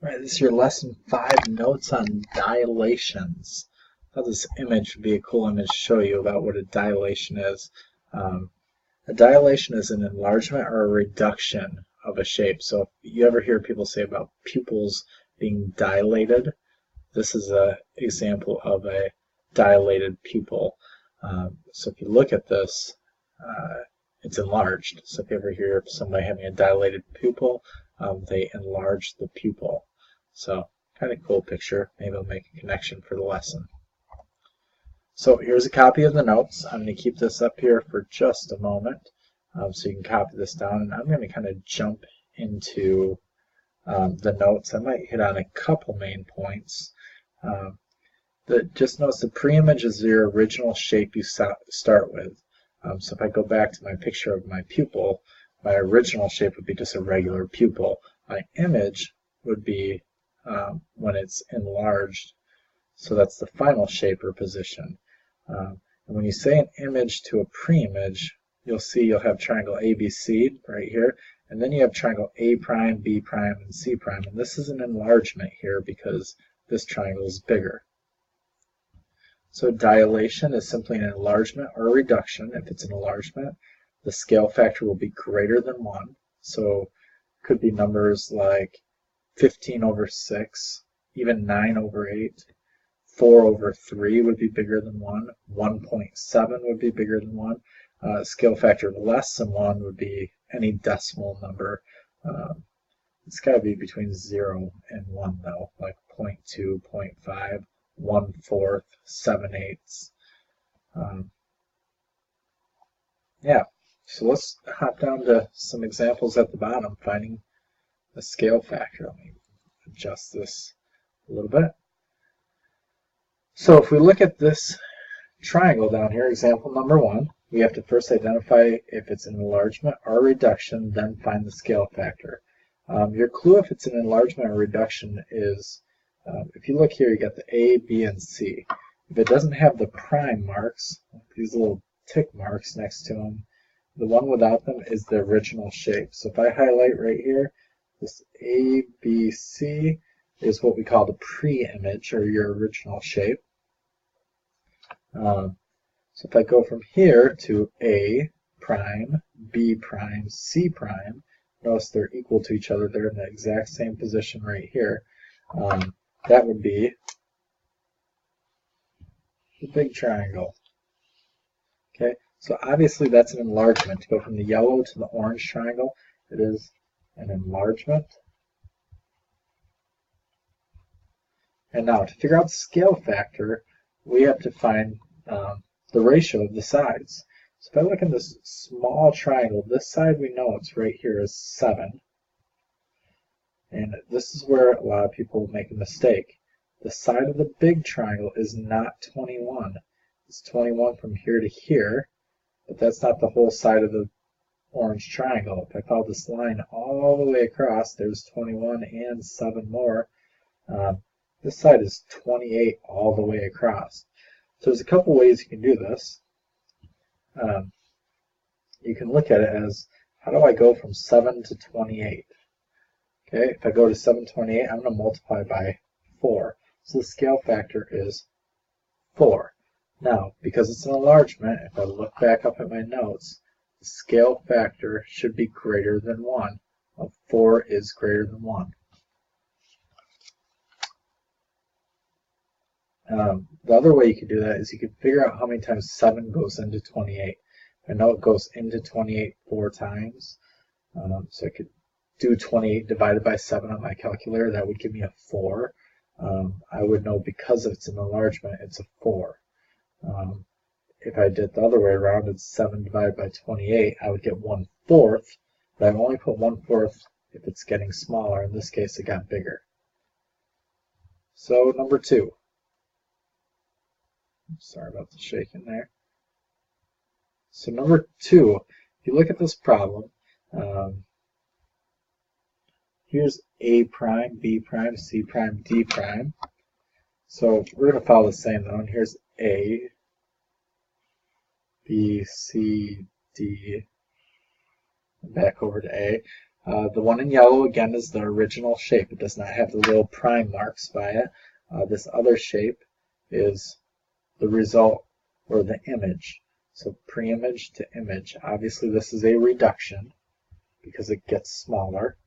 Right, this is your lesson 5 notes on dilations. I thought this image would be a cool image to show you about what a dilation is. A dilation is an enlargement or a reduction of a shape. So if you ever hear people say about pupils being dilated, this is an example of a dilated pupil. So if you look at this, it's enlarged. So if you ever hear of somebody having a dilated pupil, they enlarge the pupil. So kind of cool picture. Maybe I'll make a connection for the lesson. So here's a copy of the notes. I'm going to keep this up here for just a moment so you can copy this down. And I'm going to kind of jump into the notes. I might hit on a couple main points. Just notice the pre-image is your original shape you start with. So if I go back to my picture of my pupil, my original shape would be just a regular pupil. My image would be when it's enlarged, so that's the final shape or position. And when you say an image to a pre-image, you'll see you'll have triangle ABC right here, and then you have triangle A prime, B prime, and C prime. And this is an enlargement here because this triangle is bigger. So dilation is simply an enlargement or a reduction. If it's an enlargement, the scale factor will be greater than 1. So it could be numbers like 15/6, even 9/8, 4/3 would be bigger than 1, 1.7 would be bigger than 1. Scale factor less than 1 would be any decimal number. It's got to be between 0 and 1 though, like 0.2, 0.5. 1/4, 7/8. Yeah, so let's hop down to some examples at the bottom, finding the scale factor. Let me adjust this a little bit. So if we look at this triangle down here, example number 1, we have to first identify if it's an enlargement or a reduction, then find the scale factor. Your clue if it's an enlargement or reduction is if you look here, you got the A, B, and C. If it doesn't have the prime marks, these little tick marks next to them, the one without them is the original shape. So if I highlight right here, this A, B, C is what we call the pre-image, or your original shape. So if I go from here to A prime, B prime, C prime, notice they're equal to each other. They're in the exact same position right here. That would be the big triangle. Okay, so obviously that's an enlargement. To go from the yellow to the orange triangle, it is an enlargement. And now to figure out the scale factor, we have to find the ratio of the sides. So if I look in this small triangle, this side we know it's right here is 7. And this is where a lot of people make a mistake. The side of the big triangle is not 21. It's 21 from here to here, but that's not the whole side of the orange triangle. If I follow this line all the way across, there's 21 and 7 more. This side is 28 all the way across. So there's a couple ways you can do this. You can look at it as, how do I go from 7 to 28? Okay, if I go to 728, I'm going to multiply by 4. So the scale factor is 4. Now, because it's an enlargement, if I look back up at my notes, the scale factor should be greater than 1. Well, 4 is greater than 1. The other way you could do that is you could figure out how many times 7 goes into 28. I know it goes into 28 4 times, so I could do 28 divided by 7 on my calculator. That would give me a 4. I would know because it's an enlargement, it's a 4. If I did the other way around, it's 7 divided by 28, I would get 1/4, but I've only put 1/4 if it's getting smaller. In this case, it got bigger. So number 2. Sorry about the shaking there. So number 2, if you look at this problem, here's A prime, B prime, C prime, D prime. So we're going to follow the same though. And here's A, B, C, D, back over to A. The one in yellow, again, is the original shape. It does not have the little prime marks by it. This other shape is the result, or the image. So pre-image to image. Obviously, this is a reduction because it gets smaller.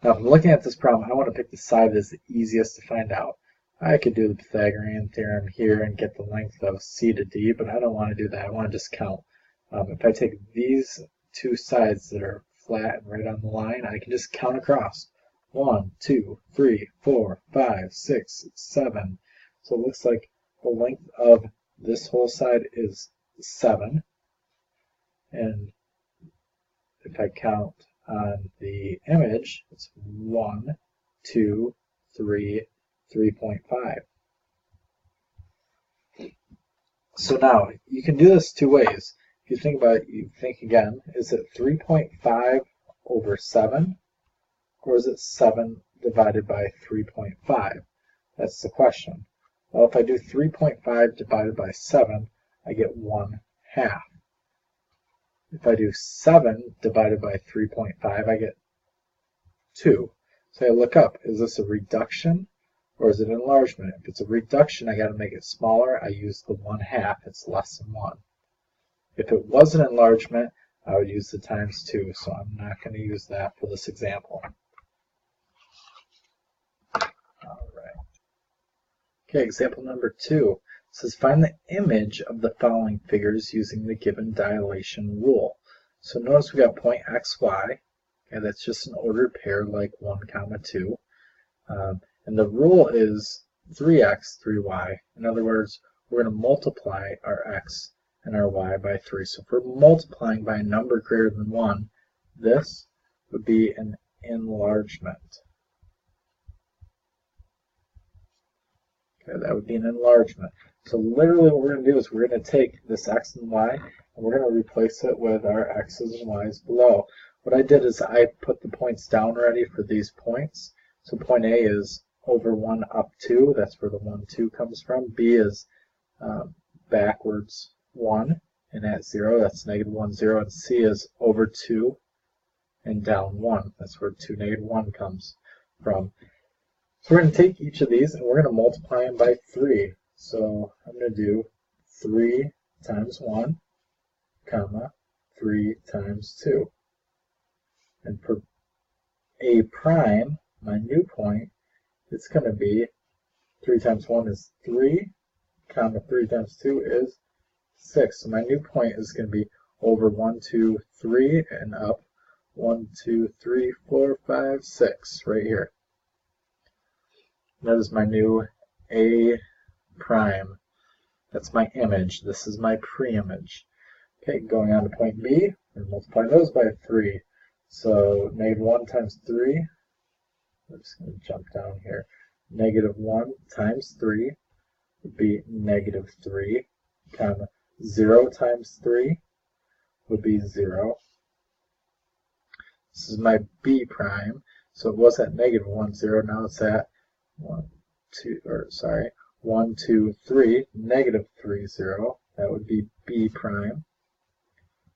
Now, if I'm looking at this problem, I want to pick the side that's the easiest to find out. I could do the Pythagorean theorem here and get the length of C to D, but I don't want to do that. I want to just count. If I take these two sides that are flat and right on the line, I can just count across. 1, 2, 3, 4, 5, 6, 7. So it looks like the length of this whole side is 7. And if I count on the image, it's 1, 2, 3, 3.5. So now, you can do this two ways. If you think about it, you think again, is it 3.5 over 7? Or is it 7 divided by 3.5? That's the question. Well, if I do 3.5 divided by 7, I get 1/2. If I do 7 divided by 3.5, I get 2. So I look up, is this a reduction or is it enlargement? If it's a reduction, I got to make it smaller. I use the 1/2. It's less than 1. If it was an enlargement, I would use the times 2. So I'm not going to use that for this example. All right. Okay, example number 2. It says find the image of the following figures using the given dilation rule. So notice we got point x, y. Okay, that's just an ordered pair like 1, 2. And the rule is 3x, 3y. In other words, we're going to multiply our x and our y by 3. So if we're multiplying by a number greater than 1, this would be an enlargement. Okay, that would be an enlargement. So literally what we're going to do is we're going to take this x and y and we're going to replace it with our x's and y's below. What I did is I put the points down already for these points. So point A is over 1 up 2. That's where the 1, 2 comes from. B is backwards 1 and at 0. That's negative 1, 0. And C is over 2 and down 1. That's where 2, negative 1 comes from. So we're going to take each of these and we're going to multiply them by 3. So I'm going to do 3 times 1, comma, 3 times 2. And for A prime, my new point, it's going to be 3 times 1 is 3, comma 3 times 2 is 6. So my new point is going to be over 1, 2, 3 and up 1, 2, 3, 4, 5, 6 right here. That is my new A prime. That's my image. This is my pre-image. Okay, going on to point B, we're going to multiply those by 3. So negative 1 times 3, I'm just going to jump down here. Negative 1 times 3 would be negative 3, comma 0 times 3 would be 0. This is my B prime. So it was at negative 1, 0. Now it's at 1, 2, 3, negative 3, 0. That would be B prime.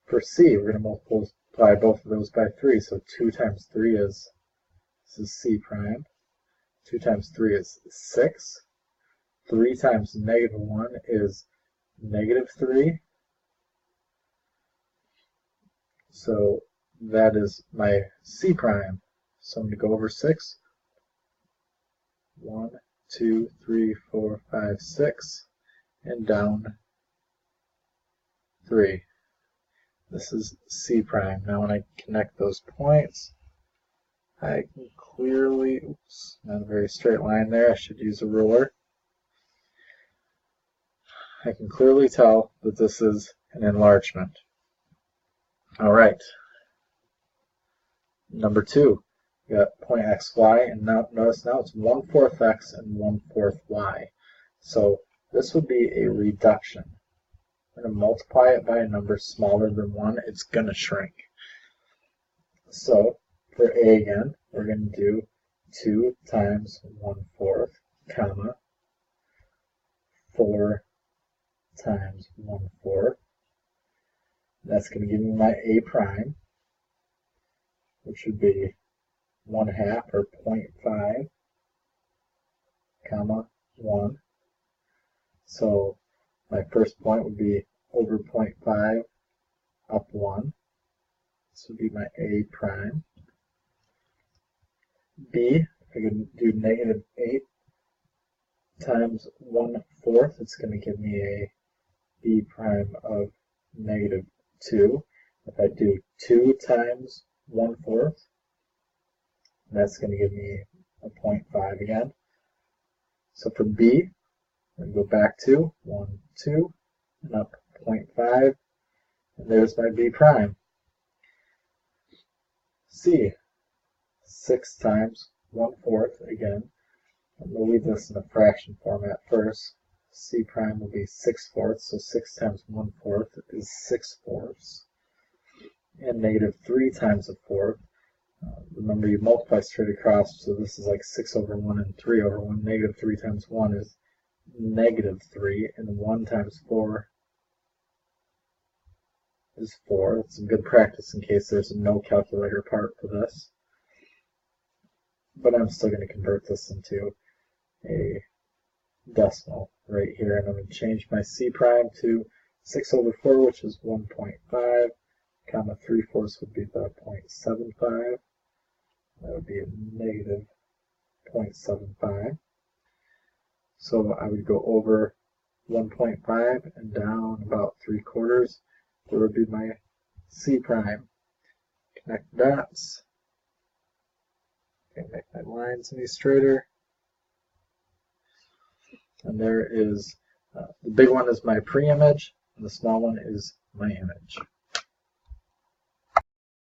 For C, we're going to multiply both of those by 3. So 2 times 3 is, this is C prime. 2 times 3 is 6. 3 times negative 1 is negative 3. So that is my C prime. So I'm going to go over 6. 1, 2, 3, 4, 5, 6, and down 3. This is C prime. Now when I connect those points, I can clearly, oops, not a very straight line there, I should use a ruler. I can clearly tell that this is an enlargement. Alright. Number 2. We got point x, y, and now notice now it's 1/4 x and 1/4 y. So this would be a reduction. I'm going to multiply it by a number smaller than 1. It's going to shrink. So for A again, we're going to do 2 times 1/4, comma, 4 times 1/4. That's going to give me my A prime. which would be 1/2 or 0.5, comma 1. So my first point would be over 0.5 up 1. This would be my A prime. B, I can do -8 times 1/4. It's going to give me a B prime of -2. If I do 2 times 1/4, that's going to give me a 0.5 again. So for B, I'm going to go back to 1, 2, and up 0.5, and there's my B prime. C, 6 times 1/4 again. I'm going to leave this in the fraction format first. C prime will be 6/4, so 6 times 1/4 is 6/4. And -3 times 1/4. Remember, you multiply straight across, so this is like 6/1 and 3/1. -3 times 1 is -3, and 1 times 4 is 4. It's some good practice in case there's a no calculator part for this. But I'm still going to convert this into a decimal right here, and I'm going to change my C prime to 6/4, which is 1.5, comma 3/4 would be the 0.75. That would be a -0.75. So I would go over 1.5 and down about 3/4. There would be my C prime. Connect the dots. Okay, make my lines any straighter. And there is, the big one is my pre-image, and the small one is my image.